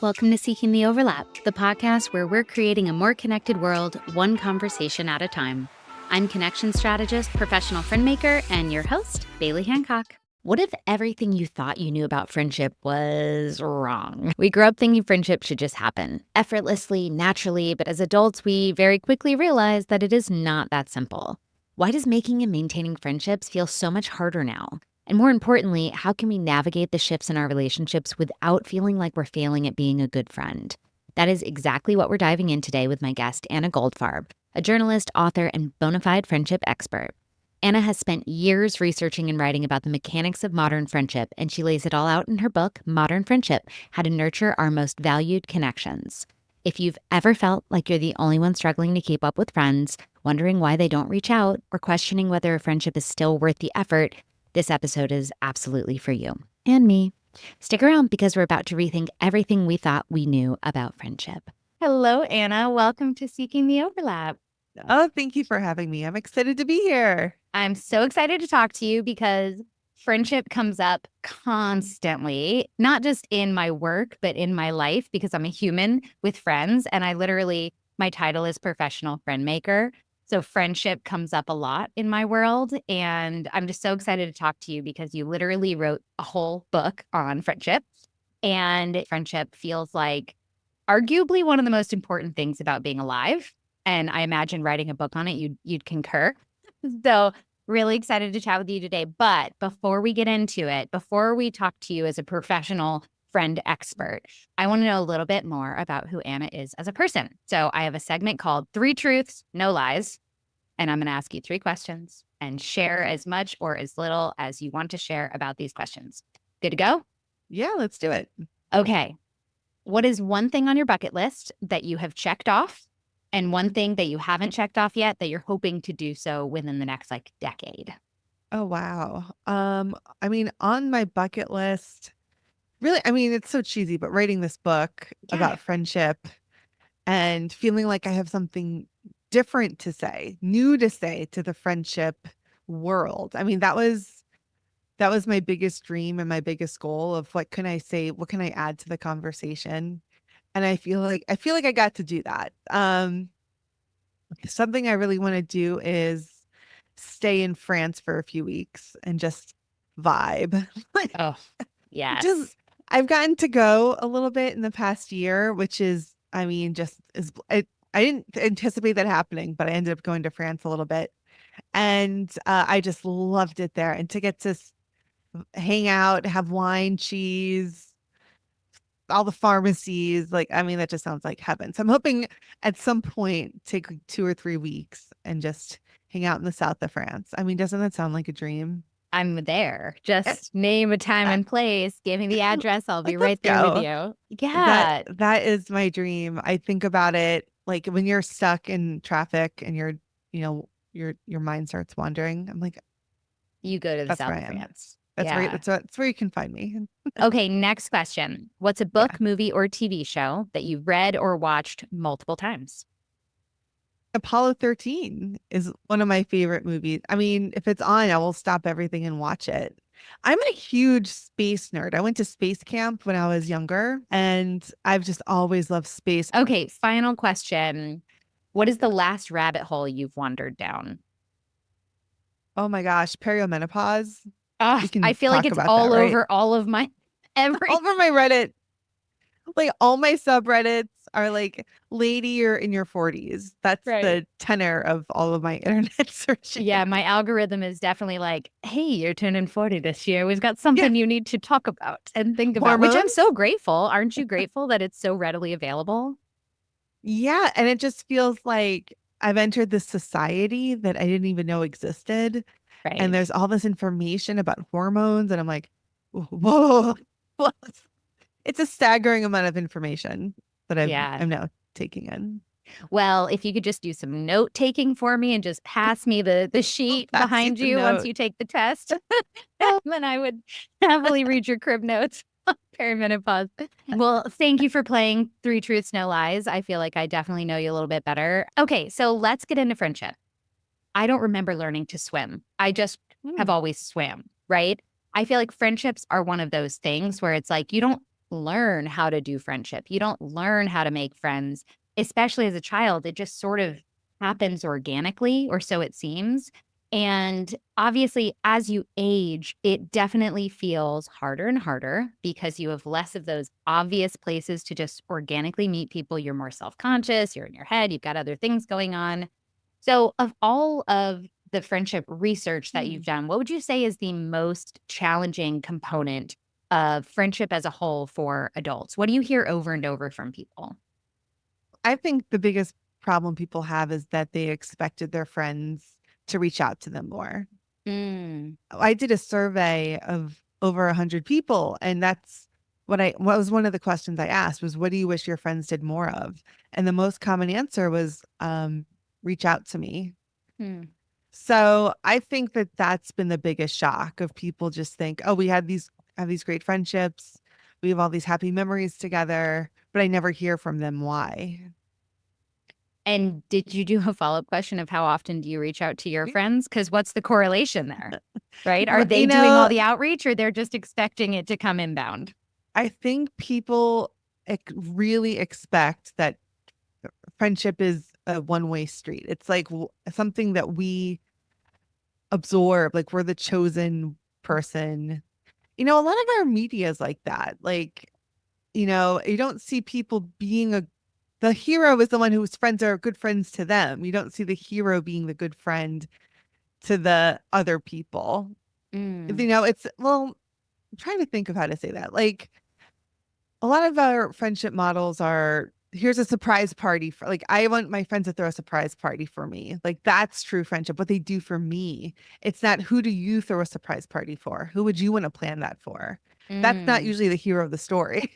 Welcome to Seeking the Overlap, the podcast where we're creating a more connected world, one conversation at a time. I'm connection strategist, professional friend maker, and your host, Baily Hancock. What if everything you thought you knew about friendship was wrong? We grew up thinking friendship should just happen, effortlessly, naturally, but as adults, we very quickly realize that it is not that simple. Why does making and maintaining friendships feel so much harder now? And more importantly, how can we navigate the shifts in our relationships without feeling like we're failing at being a good friend? That is exactly what we're diving in today with my guest, Anna Goldfarb, a journalist, author, and bona fide friendship expert. Anna has spent years researching and writing about the mechanics of modern friendship, and she lays it all out in her book, Modern Friendship: How to Nurture Our Most Valued Connections. If you've ever felt like you're the only one struggling to keep up with friends, wondering why they don't reach out, or questioning whether a friendship is still worth the effort, this episode is absolutely for you and me. Stick around because we're about to rethink everything we thought we knew about friendship. Hello, Anna. Welcome to Seeking the Overlap. Oh, thank you for having me. I'm excited to be here. I'm so excited to talk to you because friendship comes up constantly, not just in my work, but in my life, because I'm a human with friends. And my title is professional friend maker. So friendship comes up a lot in my world. And I'm just so excited to talk to you because you literally wrote a whole book on friendship. And friendship feels like arguably one of the most important things about being alive. And I imagine writing a book on it, you'd concur. So really excited to chat with you today. But before we get into it, before we talk to you as a professional friend expert, I want to know a little bit more about who Anna is as a person. So I have a segment called 3 Truths, No Lies. And I'm going to ask you 3 questions and share as much or as little as you want to share about these questions. Good to go? Yeah, let's do it. Okay. What is one thing on your bucket list that you have checked off and one thing that you haven't checked off yet that you're hoping to do so within the next decade? Oh, wow. On my bucket list, really, it's so cheesy, but writing this book about friendship and feeling like I have something different to say, new to say to the friendship world. That was my biggest dream and my biggest goal of what can I say, what can I add to the conversation? And I feel like I got to do that. Something I really want to do is stay in France for a few weeks and just vibe. Oh, yes. Just I've gotten to go a little bit in the past year, which is, just is I didn't anticipate that happening, but I ended up going to France a little bit, and I just loved it there. And to get to hang out, have wine, cheese, all the pharmacies, that just sounds like heaven. So I'm hoping at some point take like 2 or 3 weeks and just hang out in the south of France. Doesn't that sound like a dream? I'm there. Just name a time and place. Give me the address. I'll be right Let's there with go. you. Yeah. That is my dream. I think about it like when you're stuck in traffic and your mind starts wandering. I'm like, You go to the that's south where of I am. France. That's Yeah. that's where you can find me. Okay, next question. What's a book, movie, or TV show that you've read or watched multiple times? Apollo 13 is one of my favorite movies. If it's on, I will stop everything and watch it. I'm a huge space nerd. I went to space camp when I was younger, and I've just always loved space. Okay, final question. What is the last rabbit hole you've wandered down? Oh my gosh, perimenopause. We I can feel like talk it's about all that, right? over all of my every All over my Reddit. Like all my subreddits are like, lady, you're in your 40s. That's Right. the tenor of all of my internet searching. Yeah, my algorithm is definitely like, hey, you're turning 40 this year. We've got something you need to talk about and think about, which I'm so grateful. Aren't you grateful that it's so readily available? Yeah. And it just feels like I've entered this society that I didn't even know existed. Right. And there's all this information about hormones. And I'm like, whoa. It's a staggering amount of information that I'm now taking in. Well, if you could just do some note taking for me and just pass me the sheet behind you once you take the test, then I would happily read your crib notes on perimenopause. Well, thank you for playing 3 Truths, No Lies. I feel like I definitely know you a little bit better. Okay, so let's get into friendship. I don't remember learning to swim. I just have always swam, right? I feel like friendships are one of those things where it's like you don't learn how to do friendship. You don't learn how to make friends, especially as a child. It just sort of happens organically, or so it seems. And obviously, as you age, it definitely feels harder and harder because you have less of those obvious places to just organically meet people. You're more self conscious, you're in your head, you've got other things going on. So, of all of the friendship research that you've Hmm. done, what would you say is the most challenging component of friendship as a whole for adults? What do you hear over and over from people? I think the biggest problem people have is that they expected their friends to reach out to them more. Mm, I did a survey of over 100 people, and that's what was one of the questions I asked was, "What do you wish your friends did more of?" And the most common answer was, "Reach out to me." hmm. So I think that that's been the biggest shock of people just think, "Oh, we had these have these great friendships. We have all these happy memories together, but I never hear from them. Why?" And did you do a follow-up question of how often do you reach out to your friends? Because what's the correlation there, right? Are they You doing all know, the outreach or they're just expecting it to come inbound? I think people really expect that friendship is a one-way street. It's like something that we absorb, like we're the chosen person. A lot of our media is like that. Like, you don't see people being the hero is the one whose friends are good friends to them. You don't see the hero being the good friend to the other people. Mm, Well, I'm trying to think of how to say that. Like, a lot of our friendship models are here's a surprise party for like I want my friends to throw a surprise party for me. Like that's true friendship. What they do for me. It's not who do you throw a surprise party for? Who would you want to plan that for? That's not mm. usually the hero of the story.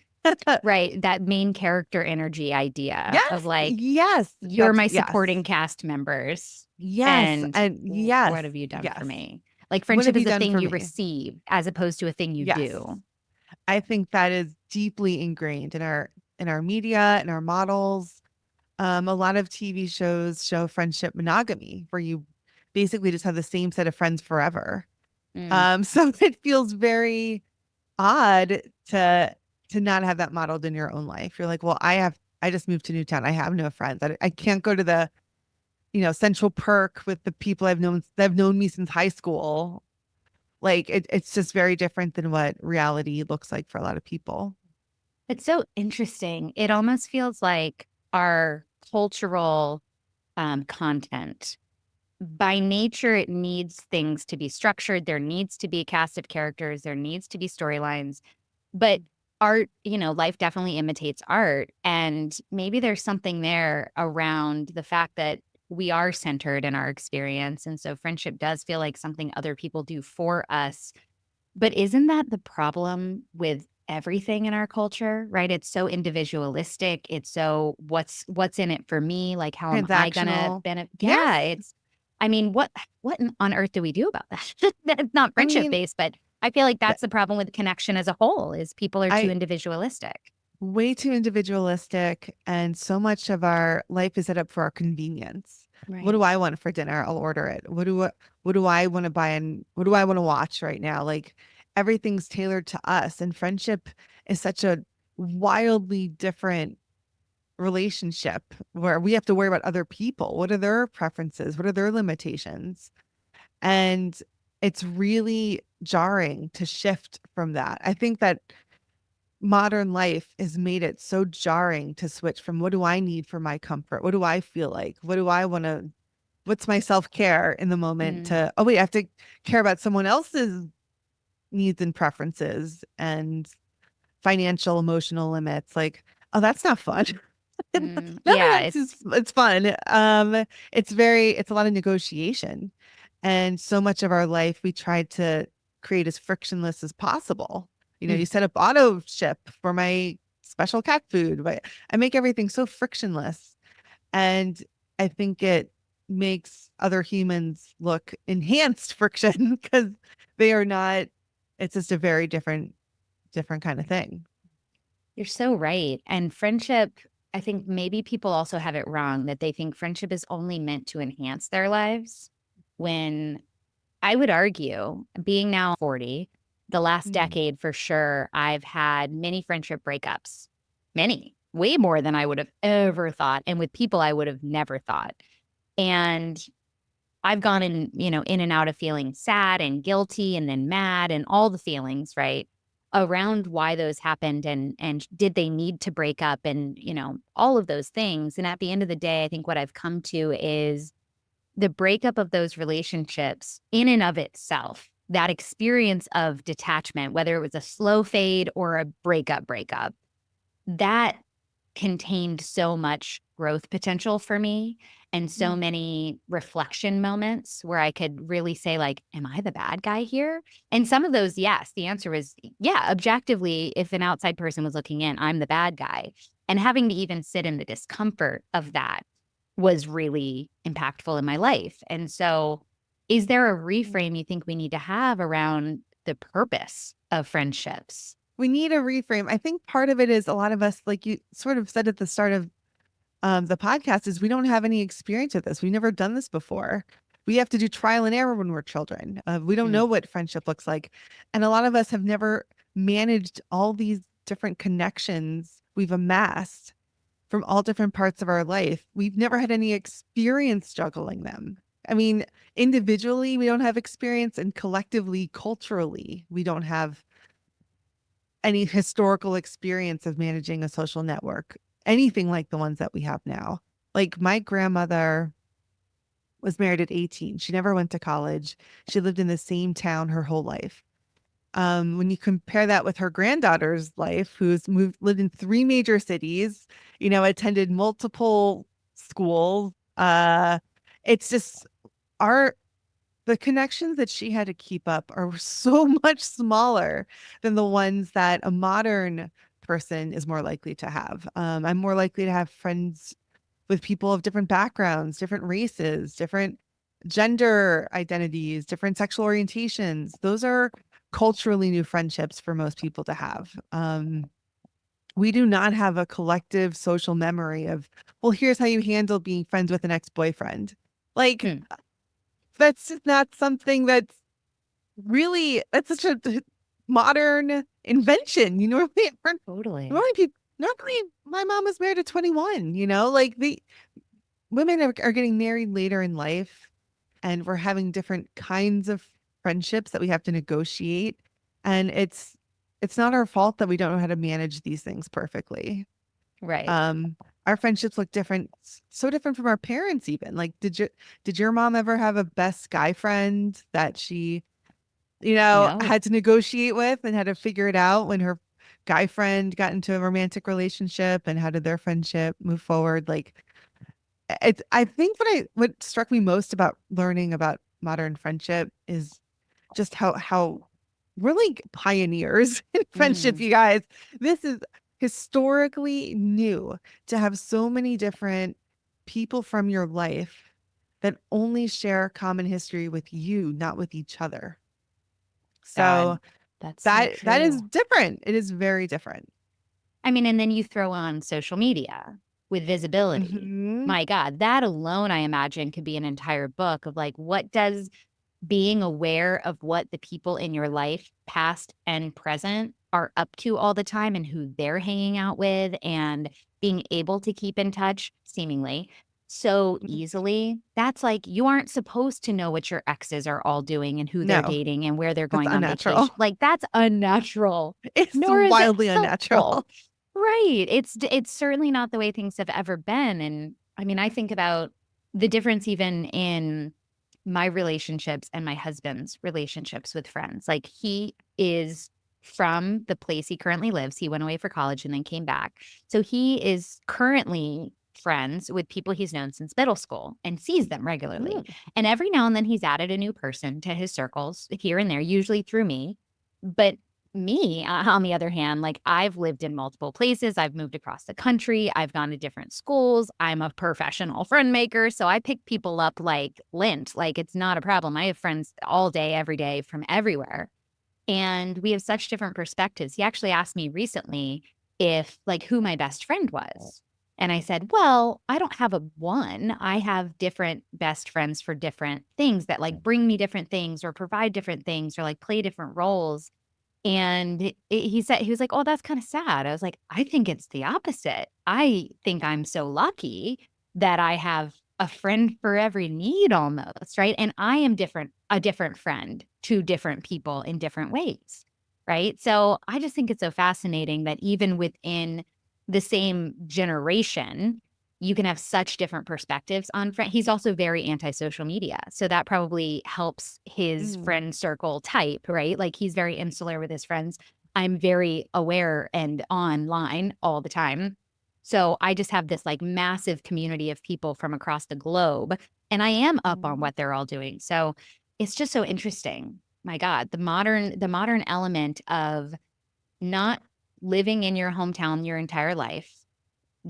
Right, that main character energy idea of, Yes, like, yes. "You're That's my yes. supporting cast members, Yes. and And what yes. have you done for Yes. me?" Like, What friendship have you is a done thing for you me? receive as opposed to a thing you Yes. do. I think that is deeply ingrained in our media, in our models. A lot of TV shows show friendship monogamy, where you basically just have the same set of friends forever. Mm, So it feels very odd to not have that modeled in your own life. You're like, well, I just moved to Newtown. I have no friends. I can't go to the Central Perk with the people that have known me since high school. Like it's just very different than what reality looks like for a lot of people. it's so interesting. It almost feels like our cultural, content, by nature, it needs things to be structured, there needs to be a cast of characters, there needs to be storylines. But art, life definitely imitates art. And maybe there's something there around the fact that we are centered in our experience. And so friendship does feel like something other people do for us. But isn't that the problem with everything in our culture, right? It's so individualistic. It's so what's in it for me? Like how am I gonna Transactional. benefit? Yeah, Yes. it's I mean, on earth do we do about that? That's not I friendship mean, based, but I feel like th- that's the problem with connection as a whole is people are too I individualistic. way too individualistic, and so much of our life is set up for our convenience. What Right. do I want for dinner? I'll order it. What do I want to buy and what do I want to watch right now? Like everything's tailored to us, and friendship is such a wildly different relationship where we have to worry about other people. What are their preferences? What are their limitations? And it's really jarring to shift from that. I think that modern life has made it so jarring to switch from what do I need for my comfort? What do I feel like? What do I want to, what's my self care in the moment Mm, to, oh, wait, I have to care about someone else's needs and preferences and financial, emotional limits. Like, oh, that's not fun. None of yeah, that's it's fun. It's a lot of negotiation. And so much of our life we tried to create as frictionless as possible. You mm, set up auto ship for my special cat food, but I make everything so frictionless. And I think it makes other humans look enhanced friction because they are not, it's just a very different kind of thing. you're so right. And friendship, I think maybe people also have it wrong that they think friendship is only meant to enhance their lives when I would argue, being now 40, the last Mm. decade for sure, I've had many friendship breakups, many, way more than I would have ever thought, and with people I would have never thought. And I've gone in and out of feeling sad and guilty and then mad and all the feelings, right? Around why those happened and did they need to break up and, all of those things. And at the end of the day, I think what I've come to is the breakup of those relationships in and of itself, that experience of detachment, whether it was a slow fade or a breakup, that contained so much growth potential for me and so Mm. many reflection moments where I could really say, like, am I the bad guy here? And some of those, yes, the answer was, yeah, objectively, if an outside person was looking in, I'm the bad guy. And having to even sit in the discomfort of that was really impactful in my life. And so, is there a reframe you think we need to have around the purpose of friendships? We need a reframe. I think part of it is a lot of us, like you sort of said at the start of the podcast, is we don't have any experience with this. We've never done this before. We have to do trial and error when we're children. We don't Mm, know what friendship looks like. And a lot of us have never managed all these different connections we've amassed from all different parts of our life. We've never had any experience juggling them. I mean, individually, we don't have experience, and collectively, culturally, we don't have any historical experience of managing a social network, anything like the ones that we have now. Like my grandmother was married at 18. She never went to college. She lived in the same town her whole life. When you compare that with her granddaughter's life, who's lived in three major cities, attended multiple schools, it's just our the connections that she had to keep up are so much smaller than the ones that a modern person is more likely to have. I'm more likely to have friends with people of different backgrounds, different races, different gender identities, different sexual orientations. Those are culturally new friendships for most people to have. We do not have a collective social memory of, well, here's how you handle being friends with an ex-boyfriend. Like, hmm, that's just not something that's such a modern invention. totally. Normally people, normally my mom was married at 21, like the women are getting married later in life, and we're having different kinds of friendships that we have to negotiate. And it's not our fault that we don't know how to manage these things perfectly. Right. Um, our friendships look different, so different from our parents even. Like, did your mom ever have a best guy friend that she, No. had to negotiate with and had to figure it out when her guy friend got into a romantic relationship, and how did their friendship move forward? Like, I think what struck me most about learning about modern friendship is just how we're like pioneers in friendship, Mm, you guys. This is historically new to have so many different people from your life that only share common history with you, not with each other. So God, that's so that is true. different. It is very different. I mean, and then you throw on social media with visibility. Hmm. My God, that alone, I imagine, could be an entire book of like, what does being aware of what the people in your life, past and present, are up to all the time and who they're hanging out with, and being able to keep in touch, seemingly so easily. That's like, you aren't supposed to know what your exes are all doing and who they're No, dating and where they're that's going on unnatural. vacation. Like, that's unnatural, It's nor is it wildly helpful. unnatural. Right. It's certainly not the way things have ever been. And I mean, I think about the difference even in my relationships and my husband's relationships with friends. Like, he is from the place he currently lives. He went away for college and then came back. So he is currently friends with people he's known since middle school and sees them regularly. Mm. And every now and then he's added a new person to his circles here and there, usually through me. But me, on the other hand, like, I've lived in multiple places. I've moved across the country. I've gone to different schools. I'm a professional friend maker. So I pick people up like lint. Like, it's not a problem. I have friends all day, every day from everywhere. And we have such different perspectives. He actually asked me recently if, like, who my best friend was. And I said, well, I don't have a one. I have different best friends for different things that like bring me different things or provide different things or like play different roles. And he said, he was like, "Oh, that's kind of sad." I was like, "I think it's the opposite. I think I'm so lucky that I have a friend for every need almost, right? And I am a different friend to different people in different ways, right?" So I just think it's so fascinating that even within the same generation, you can have such different perspectives on friend. He's also very anti-social media. So that probably helps his Mm. friend circle type, right? Like he's very insular with his friends. I'm very aware and online all the time. So I just have this like massive community of people from across the globe, and I am up on Mm. what they're all doing. So it's just so interesting. My God, the modern element of not living in your hometown your entire life,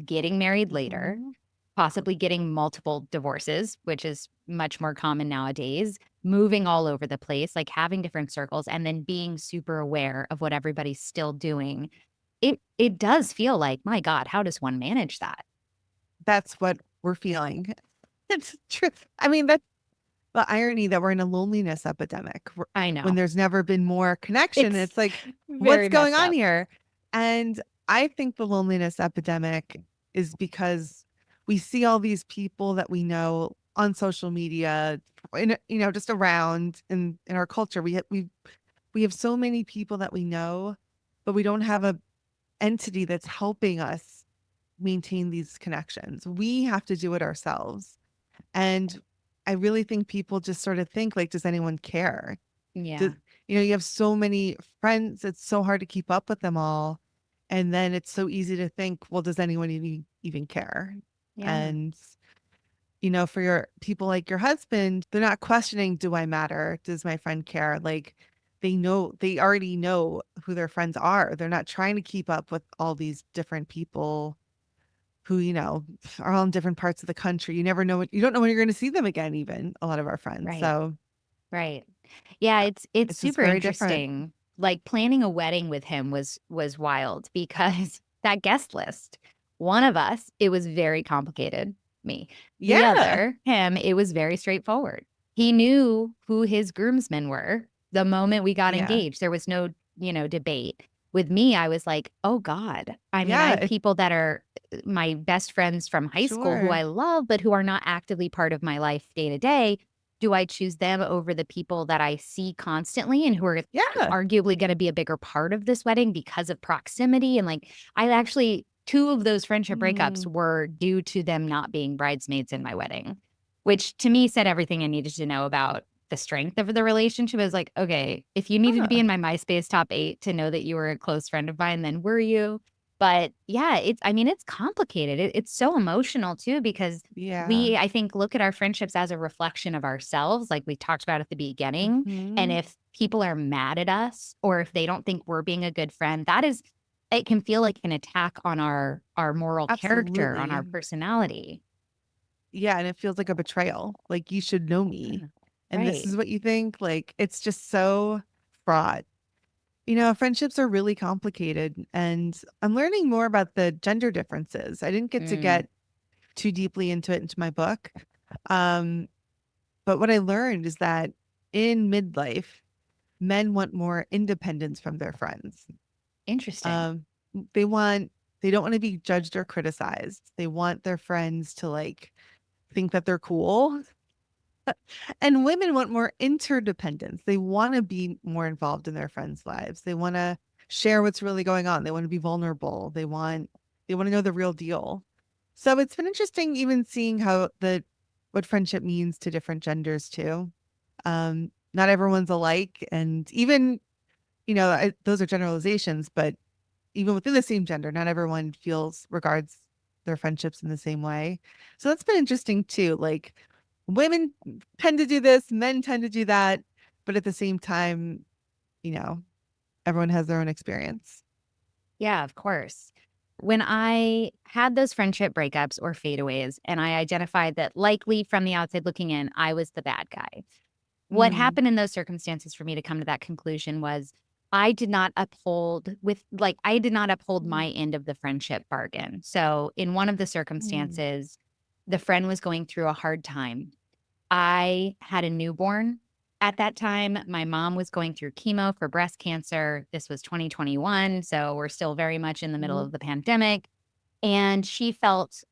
getting married later, Mhm. possibly getting multiple divorces, which is much more common nowadays, moving all over the place, like having different circles, and then being super aware of what everybody's still doing. It does feel like, my God, how does one manage that? That's what we're feeling. It's true. I mean, that's the irony that we're in a loneliness epidemic I when know. there's never been more connection. It's It's like, what's very going messed on up. here? And I think the loneliness epidemic is because we see all these people that we know on social media, just around in our culture. We have so many people that we know, but we don't have a entity that's helping us maintain these connections. We have to do it ourselves. And I really think people just sort of think like, does anyone care? Yeah. Does, you have so many friends, it's so hard to keep up with them all. And then it's so easy to think, well, does anyone even care? Yeah. And for your people like your husband, they're not questioning, do I matter? Does my friend care? Like they already know who their friends are. They're not trying to keep up with all these different people who, are all in different parts of the country. You don't know when you're going to see them again, even a lot of our friends. Right. So Right. Yeah, it's it's just super very different. interesting. Like planning a wedding with him was wild because that guest list, one of us, it was very complicated, me. The Yeah. other, him, it was very straightforward. He knew who his groomsmen were the moment we got Yeah. engaged. There was no, debate. With me, I was like, "Oh God." I mean, I Yeah. have people that are my best friends from high school who Sure. I love, but who are not actively part of my life day to day. Do I choose them over the people that I see constantly and who are Yeah. arguably gonna be a bigger part of this wedding because of proximity? And, like, I actually 2 of those friendship breakups Mm. were due to them not being bridesmaids in my wedding, which to me said everything I needed to know about the strength of the relationship. I was like, "Okay, if you needed to be Huh. in my MySpace top 8 to know that you were a close friend of mine, then were you?" But, yeah, I mean, it's complicated. It's so emotional too because Yeah. we, I think, look at our friendships as a reflection of ourselves, like we talked about at the beginning. And Hmm. if people are mad at us or if they don't think we're being a good friend, it can feel like an attack on our moral character, on our Absolutely. personality. Yeah. And it feels like a betrayal. Like you should know me. Yeah. And this Right. is what you think. Like it's just so fraught. Friendships are really complicated. And I'm learning more about the gender differences. I didn't get to Mm, get too deeply into my book. Um, but what I learned is that in midlife, men want more independence from their friends. interesting. Um, they want they don't want to be judged or criticized. They want their friends to like think that they're cool. And women want more interdependence. They want to be more involved in their friends' lives. They want to share what's really going on. They want to be vulnerable. They want to know the real deal. So it's been interesting even seeing how the what friendship means to different genders too. Not everyone's alike, and even those are generalizations, but even within the same gender, not everyone regards their friendships in the same way. So that's been interesting too. Like women tend to do this, men tend to do that, but at the same time, you know, everyone has their own experience. Yeah, of course. When I had those friendship breakups or fadeaways, and I identified that likely from the outside looking in, I was the bad guy. What Mm, happened in those circumstances for me to come to that conclusion was I did not uphold mm, my end of the friendship bargain. So in one of the mm, circumstances, the friend was going through a hard time. I had a newborn At that time, my mom was going through chemo for breast cancer. This was 2021, so we're still very much in the middle Mhm. of the pandemic. And she felt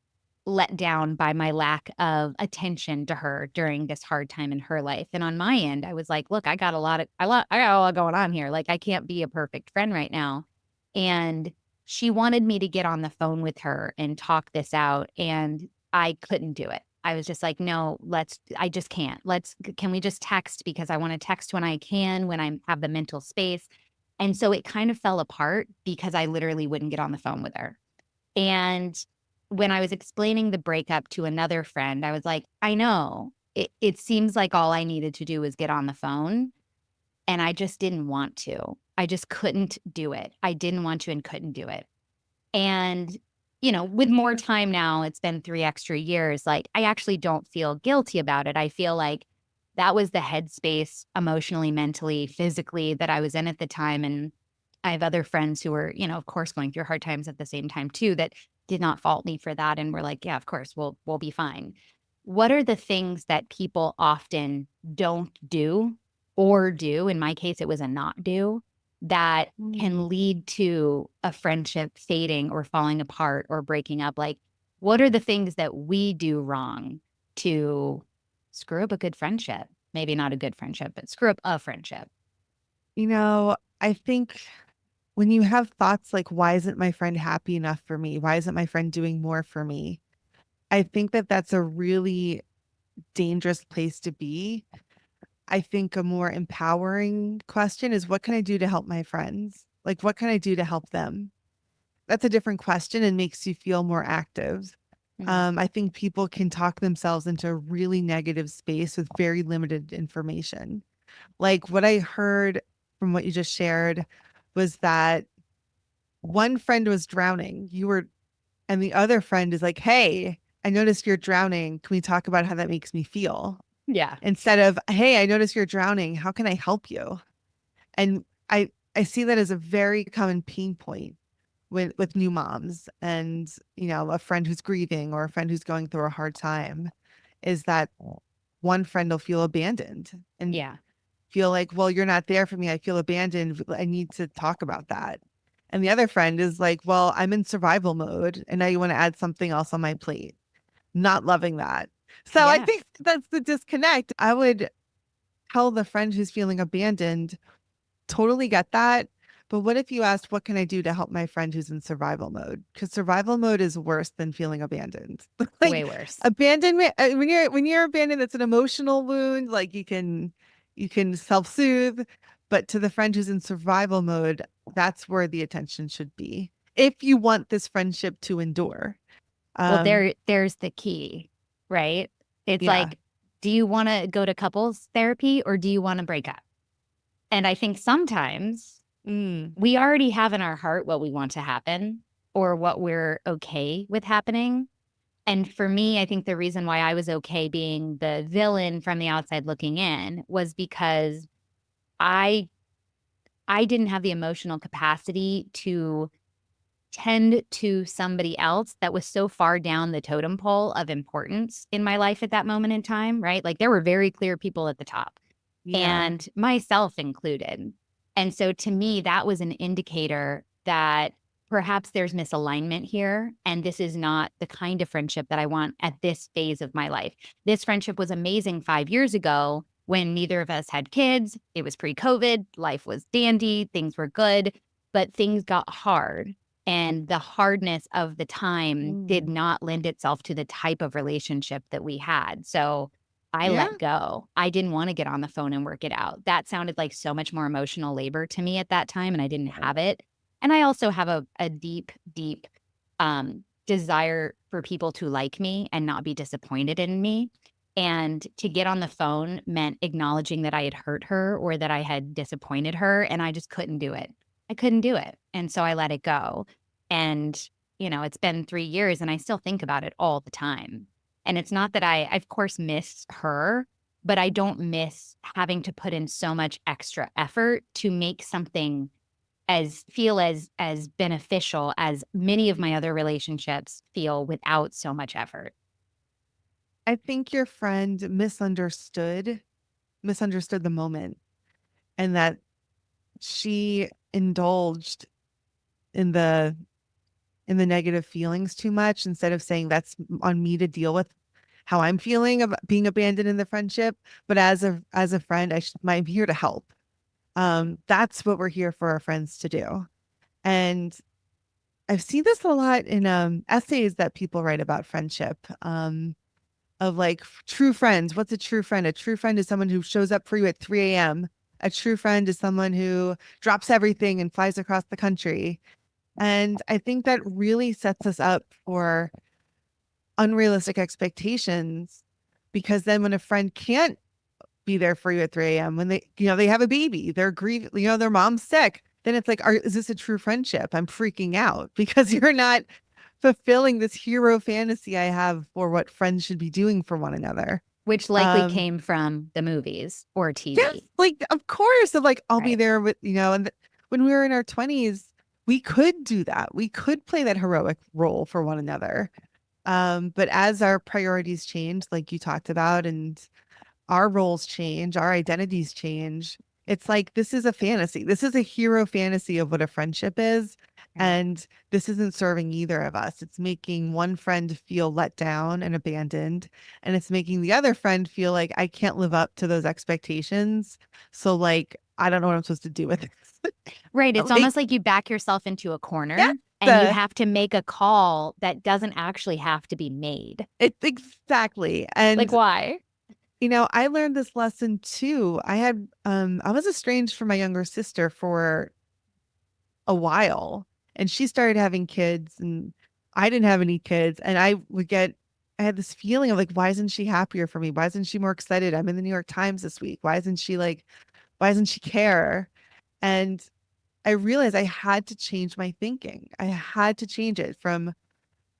let down by my lack of attention to her during this hard time in her life. And on my end, I was like, look, I got a lot going on here. Like I can't be a perfect friend right now. And she wanted me to get on the phone with her and talk this out, and I couldn't do it. I was just like, no, I just can't. Can we just text, because I want to text when I can, when I have the mental space. And so it kind of fell apart because I literally wouldn't get on the phone with her. And when I was explaining the breakup to another friend, I was like, I know it seems like all I needed to do was get on the phone. And I just didn't want to. I just couldn't do it. I didn't want to and couldn't do it. And, with more time now, it's been 3 extra years, like, I actually don't feel guilty about it. I feel like that was the headspace emotionally, mentally, physically that I was in at the time, and I have other friends who were, of course, going through hard times at the same time too, that did not fault me for that and were like, "Yeah, of course, we'll be fine." What are the things that people often don't do or do, in my case, it was a not do, that Mm. can lead to a friendship fading or falling apart or breaking up? Like, what are the things that we do wrong to screw up a good friendship? Maybe not a good friendship, but screw up a friendship. I think when you have thoughts like, why isn't my friend happy enough for me? Why isn't my friend doing more for me? I think that that's a really dangerous place to be. I think a more empowering question is, what can I do to help my friends? Like, what can I do to help them? That's a different question and makes you feel more active. Mhm. I think people can talk themselves into a really negative space with very limited information. Like what I heard from what you just shared was that one friend was drowning. And the other friend is like, hey, I noticed you're drowning. Can we talk about how that makes me feel? Yeah. Instead of, hey, I noticed you're drowning. How can I help you? And I see that as a very common pain point with new moms and, a friend who's grieving or a friend who's going through a hard time is that one friend will feel abandoned and Yeah. feel like, well, you're not there for me. I feel abandoned. I need to talk about that. And the other friend is like, well, I'm in survival mode and now you want to add something else on my plate. Not loving that. So I Yeah. think that's the disconnect. I would tell the friend who's feeling abandoned, totally get that. But what if you asked, what can I do to help my friend who's in survival mode? Because survival mode is worse than feeling abandoned. Way Like worse. abandonment, when you're abandoned, it's an emotional wound. Like you can self-soothe, but to the friend who's in survival mode, that's where the attention should be. If you want this friendship to endure. Well, Um, there's the key, right? It's yeah. like, do you wanna go to couples therapy or do you wanna break up? And I think sometimes Mm, we already have in our heart what we want to happen or what we're okay with happening. And for me, I think the reason why I was okay being the villain from the outside looking in was because I I didn't have the emotional capacity to tend to somebody else that was so far down the totem pole of importance in my life at that moment in time, right? Like there were very clear people at the top, yeah. and myself included. And so to me, that was an indicator that perhaps there's misalignment here. And this is not the kind of friendship that I want at this phase of my life. This friendship was amazing 5 years ago when neither of us had kids. It was pre COVID, life was dandy, things were good, but things got hard. And the hardness of the time did Mm, not lend itself to the type of relationship that we had. So I yeah. let go. I didn't want to get on the phone and work it out. That sounded like so much more emotional labor to me at that time, and I didn't have it. And I also have a deep, deep desire for people to like me and not be disappointed in me. And to get on the phone meant acknowledging that I had hurt her or that I had disappointed her, and I just couldn't do it. I couldn't do it. And so I let it go. And, it's been 3 years and I still think about it all the time. And it's not that I of course, miss her, but I don't miss having to put in so much extra effort to make something as beneficial as many of my other relationships feel without so much effort. I think your friend misunderstood misunderstood the moment and that she indulged in the negative feelings too much instead of saying that's on me to deal with how I'm feeling about being abandoned in the friendship. But as a friend, I'm here to help. That's what we're here for our friends to do. And I've seen this a lot in essays that people write about friendship. Of like true friends. What's a true friend? A true friend is someone who shows up for you at 3 a.m. A true friend is someone who drops everything and flies across the country. And I think that really sets us up for unrealistic expectations because then when a friend can't be there for you at 3 a.m., when they have a baby, they're grieving, their mom's sick, then it's like, is this a true friendship? I'm freaking out because you're not fulfilling this hero fantasy I have for what friends should be doing for one another. Which likely came from the movies or Yes, TV. like of course, of like I'll be Right. there with and when we were in our 20s, we could do that. We could play that heroic role for one another. But as our priorities change, like you talked about, and our roles change, our identities change. It's like this is a fantasy. This is a hero fantasy of what a friendship is. Right. And this isn't serving either of us. It's making one friend feel let down and abandoned. And it's making the other friend feel like I can't live up to those expectations. So, like, I don't know what I'm supposed to do with this. Right. It's Like, almost like you back yourself into a yeah, corner and you have to make a call that doesn't actually have to be made. exactly. Like, And why? I learned this lesson too. I was estranged from my younger sister for a while and she started having kids and I didn't have any kids and I had this feeling of like, why isn't she happier for me? Why isn't she more excited? I'm in the New York Times this week. Why doesn't she care? And I realized I had to change my thinking. I had to change it from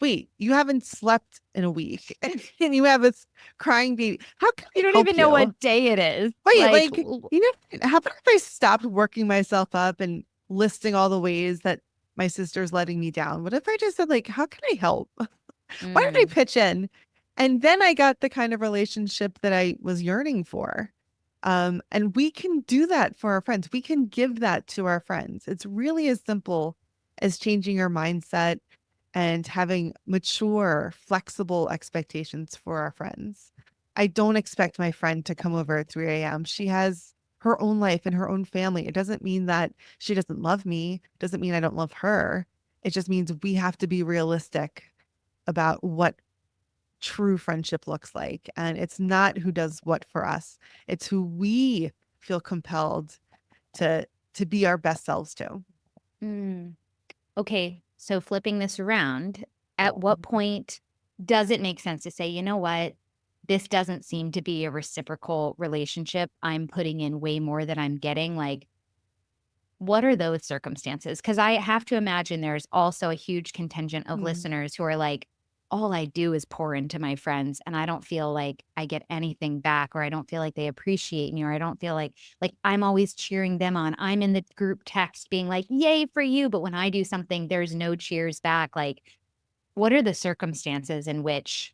wait, you haven't slept in a week and you have this crying baby. How can You I don't help even know you? what day it is. Wait, Like, like, how about if I stopped working myself up and listing all the ways that my sister's letting me down? What if I just said, like, how can I help? Why don't I mm, pitch in? And then I got the kind of relationship that I was yearning for. And we can do that for our friends. We can give that to our friends. It's really as simple as changing your mindset and having mature, flexible expectations for our friends. I don't expect my friend to come over at 3 a.m. She has her own life and her own family. It doesn't mean that she doesn't love me, it doesn't mean I don't love her. It just means we have to be realistic about what true friendship looks like. And it's not who does what for us. It's who we feel compelled to be our best selves to. mm. Okay. So flipping this around, at what point does it make sense to say, you know what? This doesn't seem to be a reciprocal relationship. I'm putting in way more than I'm getting. Like, what are those circumstances? Because I have to imagine there's also a huge contingent of Hmm. listeners who are like, all I do is pour into my friends and I don't feel like I get anything back, or I don't feel like they appreciate me, or I don't feel like I'm always cheering them on. I'm in the group text being like, yay for you. But when I do something, there's no cheers back. Like, what are the circumstances in which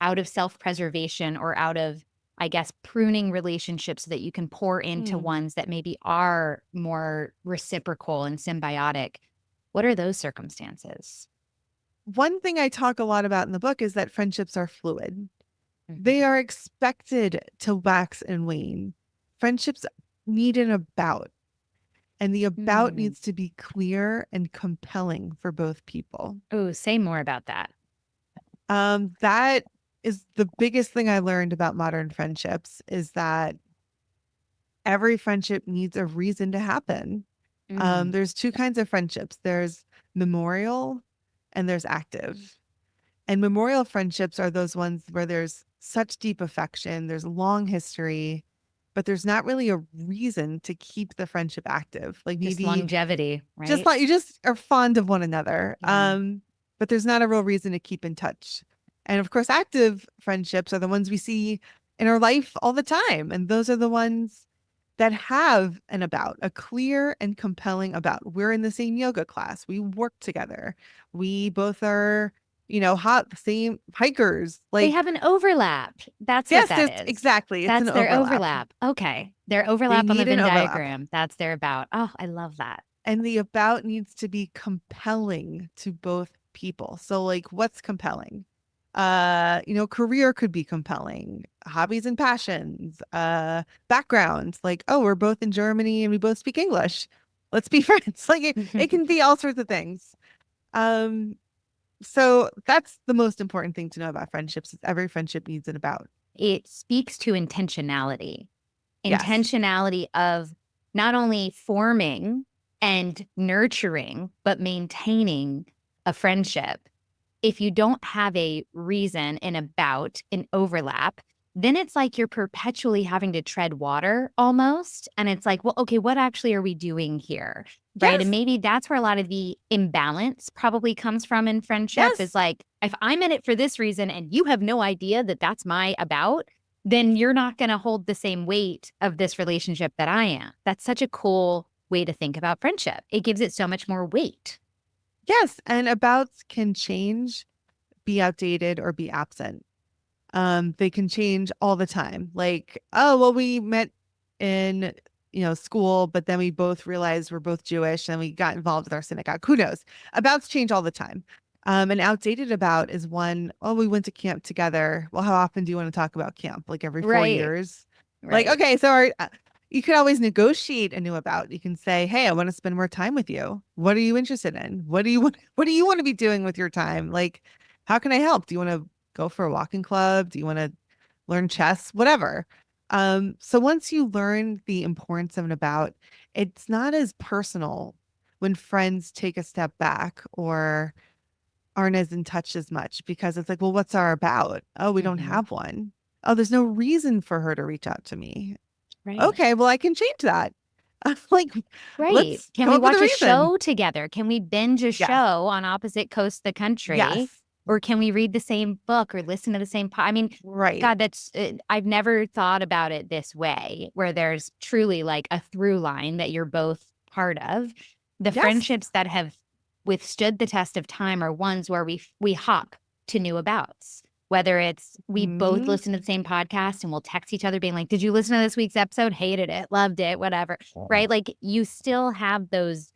out of self-preservation or out of, I guess, pruning relationships so that you can pour into Hmm. ones that maybe are more reciprocal and symbiotic? What are those circumstances? One thing I talk a lot about in the book is that friendships are fluid. They Mhm. are expected to wax and wane. Friendships need an about, and the about Mm. needs to be clear and compelling for both people. Oh, say more about that. That is the biggest thing I learned about modern friendships is that every friendship needs a reason to happen. Mm. There's two kinds of friendships. There's memorial and there's active. And memorial friendships are those ones where there's such deep affection, there's long history, but there's not really a reason to keep the friendship active. Like Just maybe longevity, just right? like you just are fond of one another. Yeah. But there's not a real reason to keep in touch. And of course, active friendships are the ones we see in our life all the time. And those are the ones that have an about, a clear and compelling about. We're in the same yoga class. We work together. We both are same hikers. They Like, have an overlap. That's what yes, that there's is. exactly. It's an That's their overlap. overlap. Okay. Their They overlap on the need an Venn overlap. diagram. That's their about. Oh, I love that. And the about needs to be compelling to both people. So like what's compelling? Career could be compelling, hobbies and passions, backgrounds, like, oh, we're both in Germany and we both speak English. Let's be friends. Like it can be all sorts of things. Um, so that's the most important thing to know about friendships is every friendship needs an about. It speaks to intentionality. Yes. Intentionality of not only forming and nurturing, but maintaining a friendship. If you don't have a reason, an about, an overlap, then it's like you're perpetually having to tread water almost. And it's like, well, okay, what actually are we doing here? Right. And Yes. maybe that's where a lot of the imbalance probably comes from in friendship is Yes. like, if I'm in it for this reason and you have no idea that that's my about, then you're not going to hold the same weight of this relationship that I am. That's such a cool way to think about friendship. It gives it so much more weight. Yes. And abouts can change, be outdated, or be absent. They can change all the time. Like, oh, well, we met in, school, but then we both realized we're both Jewish and we got involved with our synagogue. Who knows? Abouts change all the time. An outdated about is one, oh, we went to camp together. Well, how often do you want to talk about camp? Like every four Right. years? Like, Right. okay, so you could always negotiate a new about. You can say, hey, I want to spend more time with you. What are you interested in? What do you want to be doing with your time? Like, how can I help? Do you want to go for a walking club? Do you want to learn chess? Whatever. So once you learn the importance of an about, it's not as personal when friends take a step back or aren't as in touch as much because it's like, well, what's our about? Oh, we don't Mm-hmm. have one. Oh, there's no reason for her to reach out to me. Right. Okay, well, I can change that. Like, Right. let's Can come we up with a watch a reason. show together? Can we binge a Yes. show on opposite coasts of the country? Yes. Or can we read the same book or listen to the same I mean, Right. God, that's I've never thought about it this way, where there's truly like a through line that you're both part of. The Yes. friendships that have withstood the test of time are ones where we hop to new abouts. Whether it's we both Mhm. listen to the same podcast and we'll text each other being like, did you listen to this week's episode? Hated it, loved it, whatever. Right. Like you still have those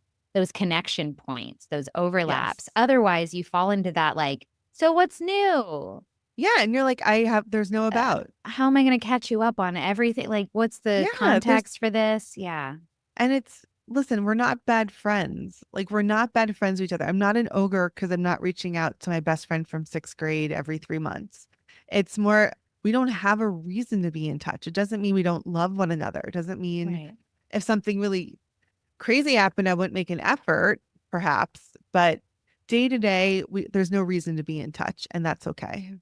connection points, those overlaps. Yes. Otherwise, you fall into that like, so what's new? Yeah, and you're like, there's no about. How am I going to catch you up on everything? Like, what's the Yeah, context for this? Yeah. and listen, we're not bad friends. Like, we're not bad friends with each other. I'm not an ogre because I'm not reaching out to my best friend from sixth grade every 3 months. It's more, we don't have a reason to be in touch. It doesn't mean we don't love one another. It doesn't mean Right. if something really crazy happened, I wouldn't make an effort, perhaps, but day to day, there's no reason to be in touch, and that's okay.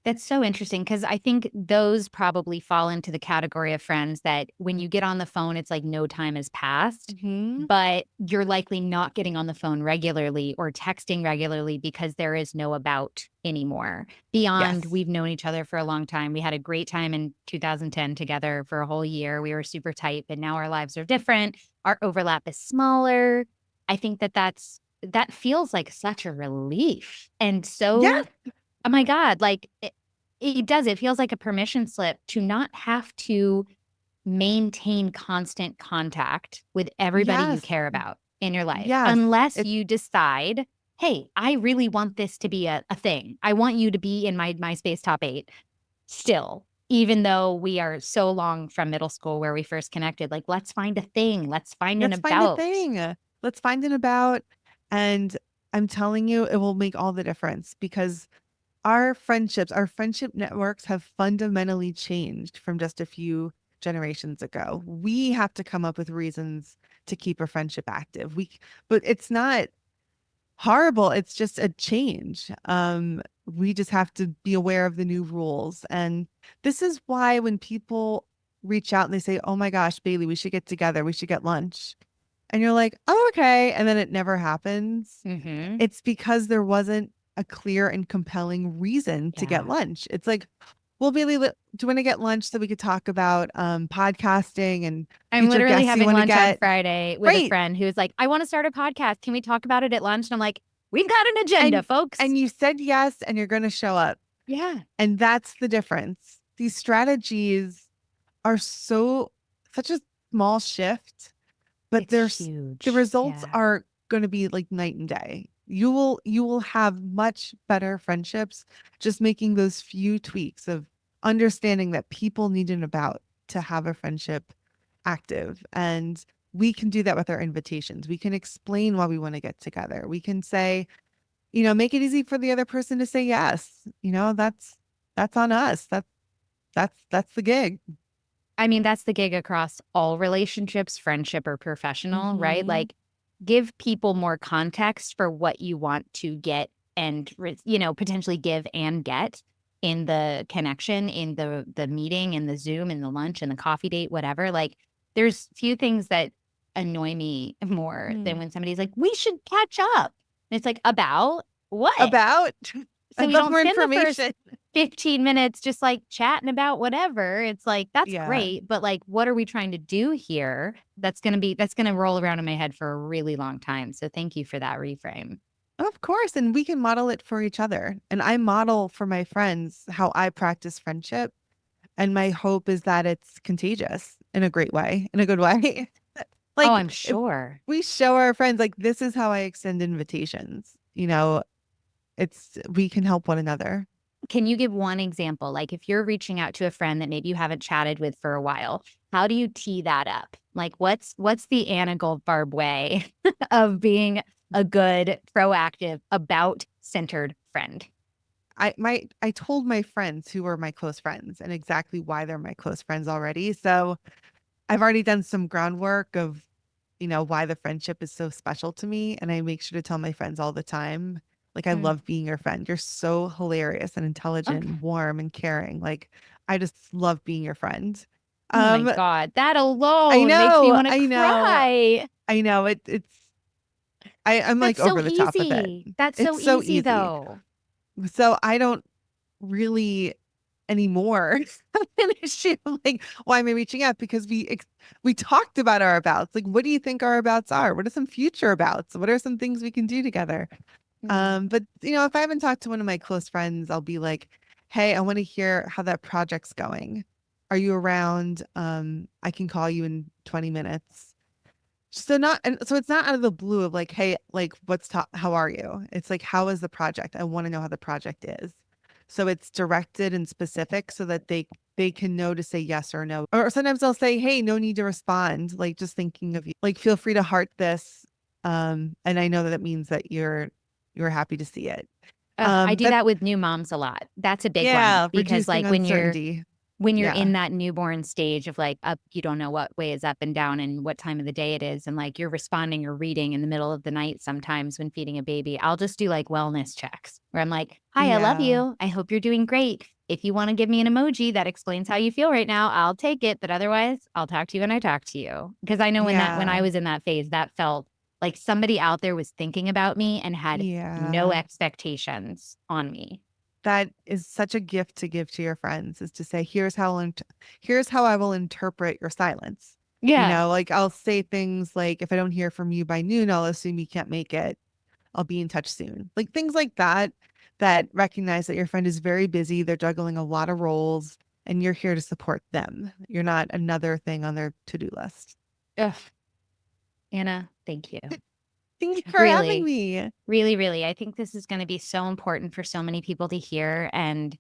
That's so interesting because I think those probably fall into the category of friends that when you get on the phone, it's like no time has passed, Hmm. but you're likely not getting on the phone regularly or texting regularly because there is no about anymore. Beyond, Yes. we've known each other for a long time. We had a great time in 2010 together for a whole year. We were super tight, but now our lives are different. Our overlap is smaller. I think that feels like such a relief and Yeah. so oh my God, like it does. It feels like a permission slip to not have to maintain constant contact with everybody you Yes. care about in your life, Yes. unless It's you decide, hey, I really want this to be a thing. I want you to be in my MySpace top 8 still, even though we are so long from middle school where we first connected. Like, let's find a thing. Let's find an Let's find a about. thing. Let's find an about. And I'm telling you, it will make all the difference because our friendship networks have fundamentally changed from just a few generations ago. We have to come up with reasons to keep a friendship active. But it's not horrible. It's just a change. We just have to be aware of the new rules. And this is why when people reach out and they say, oh my gosh, Baily, we should get together. We should get lunch. And you're like, oh, okay. And then it never happens. Mm-hmm. It's because there wasn't a clear and compelling reason to get Yeah. lunch. It's like, well, Bailey, do you want to get lunch so we could talk about podcasting and I'm future literally guests you having want to lunch on get? Friday with a Great. friend who's like, I want to start a podcast. Can we talk about it at lunch? And I'm like, We've got an agenda, folks. And you said yes, and you're going to show up. Yeah. And that's the difference. These strategies are such a small shift, but It's the huge. results Yeah. are going to be like night and day. You will have much better friendships just making those few tweaks of understanding that people need an about to have a friendship active. And we can do that with our invitations. We can explain why we want to get together. We can say, make it easy for the other person to say yes. That's on us. That's the gig. I mean, that's the gig across all relationships, friendship or professional, right? Hmm. Like, give people more context for what you want to get and, potentially give and get in the connection, in the meeting, in the Zoom, in the lunch, in the coffee date, whatever. Like, there's few things that annoy me more than Hmm. when somebody's like, we should catch up. And it's like, about what? About, So I'd we love don't more spend the first information. 15 minutes just like chatting about whatever. It's like, that's Yeah, great. But like, what are we trying to do here? That's going to roll around in my head for a really long time. So thank you for that reframe. of course. And we can model it for each other. And I model for my friends how I practice friendship. And my hope is that it's contagious in a great way, in a good way. Oh, Like I'm if sure. we show our friends, like, this is how I extend invitations, we can help one another. Can you give one example? Like if you're reaching out to a friend that maybe you haven't chatted with for a while, how do you tee that up? Like what's the Anna Goldfarb way of being a good, proactive, about centered friend? I told my friends who were my close friends and exactly why they're my close friends already. So I've already done some groundwork of, why the friendship is so special to me. And I make sure to tell my friends all the time, like, I Mm. love being your friend. You're so hilarious and intelligent Okay. and warm and caring. Like, I just love being your friend. Oh my Um, God. That alone makes me want to I know, cry. I know I'm like That's so over the top with it. easy. That's so It's so easy easy. though. So I don't really anymore have an issue. Like, why am I reaching out? Because we talked about our abouts. Like, what do you think our abouts are? What are some future abouts? What are some things we can do together? Mm. But if I haven't talked to one of my close friends, I'll be like, hey, I want to hear how that project's going. Are you around? I can call you in 20 minutes. So it's not out of the blue of like, hey, like, how are you? It's like, how is the project? I want to know how the project is. So it's directed and specific so that they can know to say yes or no. Or sometimes they'll say, hey, no need to respond. Like, just thinking of you. Like, feel free to heart this. And I know that it means that you're happy to see it. I do That that with new moms a lot. That's a big one Yeah, because reducing like when you're uncertainty. when you're Yeah. in that newborn stage of like up, you don't know what way is up and down and what time of the day it is. And like you're responding or reading in the middle of the night sometimes when feeding a baby. I'll just do like wellness checks where I'm like, hi, I love Yeah. you. I hope you're doing great. If you want to give me an emoji that explains how you feel right now, I'll take it. But otherwise, I'll talk to you when I talk to you. Because I know when I Yeah. was in that phase, that felt like somebody out there was thinking about me and had no Yeah. expectations on me. That is such a gift to give to your friends, is to say, here's how I will interpret your silence. Yeah. Like, I'll say things like, if I don't hear from you by noon, I'll assume you can't make it. I'll be in touch soon. Like, things like that, that recognize that your friend is very busy. They're juggling a lot of roles and you're here to support them. You're not another thing on their to-do list. Ugh, Anna, thank you. Thank you for having Really, me. really, really. I think this is going to be so important for so many people to hear. And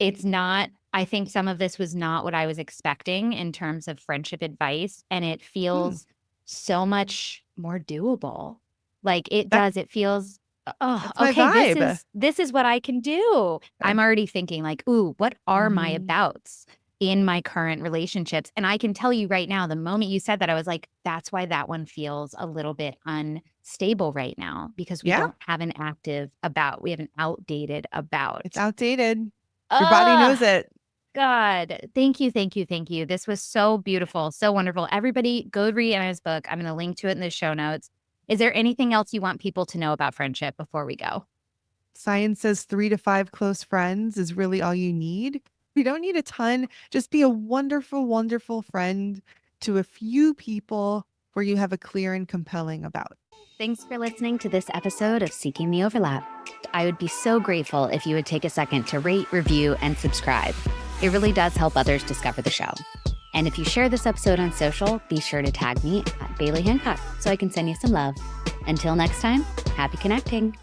it's not, I think some of this was not what I was expecting in terms of friendship advice. And it Hmm. feels so much more doable. Like it That does. It feels, oh, that's my okay, vibe. this is what I can do. I'm already thinking like, ooh, what are my Mhm. abouts in my current relationships? And I can tell you right now, the moment you said that, I was like, that's why that one feels a little bit unstable right now because we Yeah, don't have an active about. We have an outdated it's about. outdated. Your body knows Ah, it. God. Thank you, thank you, thank you. This was so beautiful, so wonderful. Everybody go read Anna's book. I'm going to link to it in the show notes. Is there anything else you want people to know about friendship before we go? Science says 3 to 5 close friends is really all you need. You don't need a ton. Just be a wonderful, wonderful friend to a few people where you have a clear and compelling about. Thanks for listening to this episode of Seeking the Overlap. I would be so grateful if you would take a second to rate, review, and subscribe. It really does help others discover the show. And if you share this episode on social, be sure to tag me at Baily Hancock so I can send you some love. Until next time, happy connecting.